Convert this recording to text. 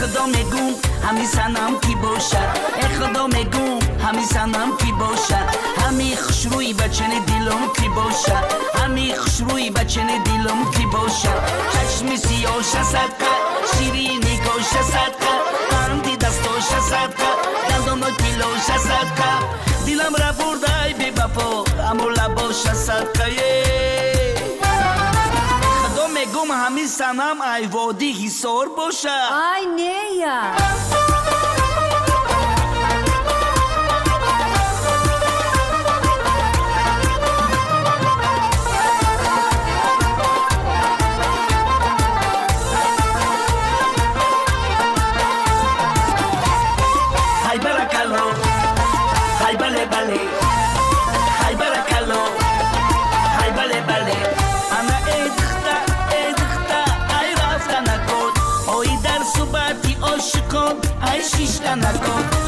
خدا میگم همی سنم کی باشد خدا میگم همی سنم کی باشد همی خوشروی بچن دلم کی باشد همی خوشروی بچن دلم کی باشد چشم سیاش صدقه شیرینی گوش صدقه قندی دستاش صدقه دندان کیلوش صدقه دلم را برده بی وفا اما لباش صدقه خدا میگم همی سنم ای وادی حصار باشه Ay ne ya? hay barakalo hay bale bale hay barakalo hay bale bale ana edkhta ay rafta nakon oy dar subati oshkon ay shishta nakon